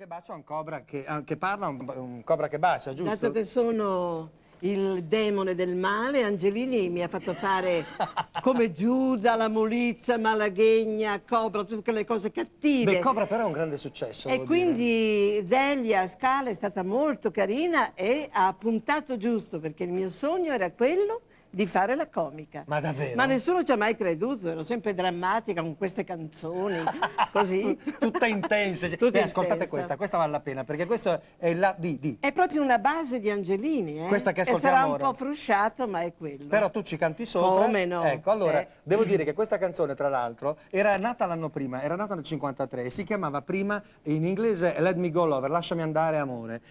che bacia un cobra che parla, un cobra che bacia, giusto? Dato che sono il demone del male, Angelini mi ha fatto fare come Giuda, la Molizia, Malaghegna, Cobra, tutte quelle cose cattive. Beh, Cobra però è un grande successo, E devo quindi Delia Scala è stata molto carina e ha puntato giusto, perché il mio sogno era quello di fare la comica. Ma davvero? Ma nessuno ci ha mai creduto, ero sempre drammatica con queste canzoni, così. Tutta intensa. Tutta Ascoltate intensa. questa vale la pena, perché questo è la di. È proprio una base di Angelini, eh? Questa che E ascoltiamo sarà un ora. po' frusciato, ma è quello. Però tu ci canti sopra. Come no? Ecco, allora, devo dire che questa canzone, tra l'altro, era nata l'anno prima, era nata nel 53, e si chiamava prima, in inglese, Let Me Go Lover, lasciami andare amore.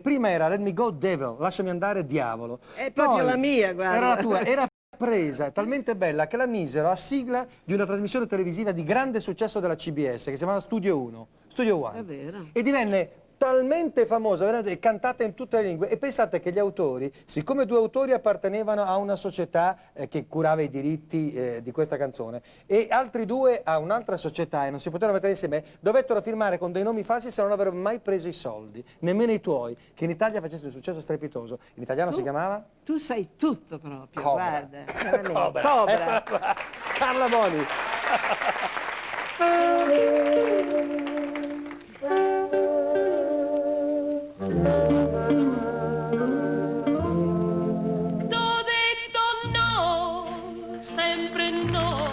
Prima era Let Me Go Devil, lasciami andare diavolo. È proprio Poi la mia, guarda. Era la tua, era presa, è talmente bella che la misero a sigla di una trasmissione televisiva di grande successo della CBS, che si chiamava Studio 1, Studio One. È vero. E divenne talmente famosa, veramente cantata in tutte le lingue, e pensate che gli autori, siccome due autori appartenevano a una società che curava i diritti di questa canzone e altri due a un'altra società e non si potevano mettere insieme, dovettero firmare con dei nomi falsi, se non avrebbero mai preso i soldi, nemmeno i tuoi, che in Italia facessero un successo strepitoso. In italiano si chiamava? Tu sai tutto proprio, Cobra. guarda. veramente. Cobra. Cobra. Eccola qua. Carla Boni. T'ho detto no, sempre no,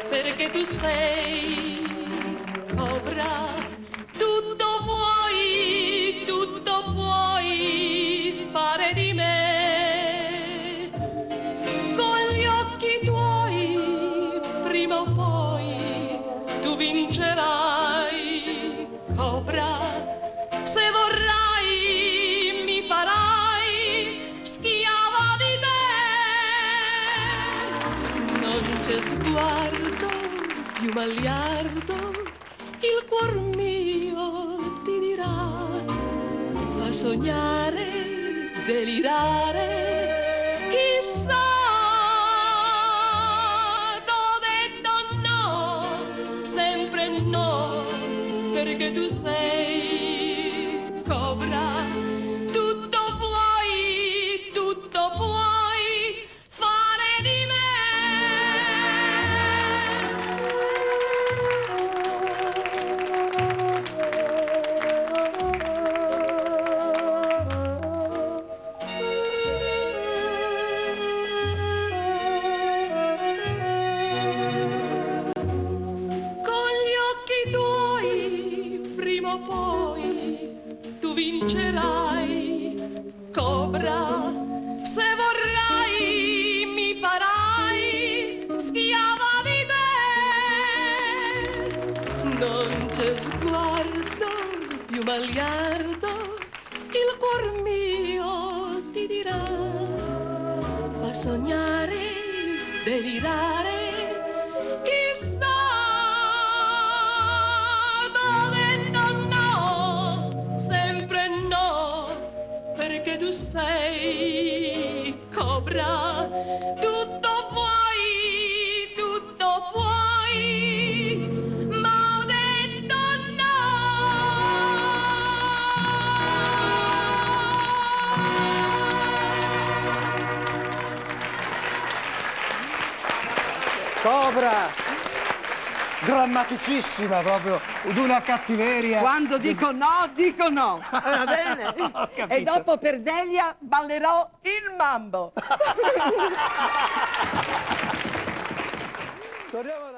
perché tu sei cobra. Tutto puoi fare di me. Con gli occhi tuoi, prima o poi, tu vincerai, cobra. Se vorrai mi farai schiava di te. Non c'è sguardo più magliardo, il cuor mio ti dirà, fa sognare, delirare, chissà. T'ho detto no, sempre no, perché tu sei cobra. Tutto puoi fare di me. Con gli occhi tuoi, prima o poi, tu vincerai, cobra. Se vorrai mi farai schiava di te. Non c'è sguardo più magliardo, il cuor mio ti dirà, fa sognare, delirare, chissà. T'ho detto no, sempre no, perché tu sei cobra. Tutto puoi, ma ho detto Cobra! Drammaticissima proprio, d'una cattiveria. Quando dico no, dico no. Va bene? Ho capito. E dopo per Delia ballerò il mambo. Torniamo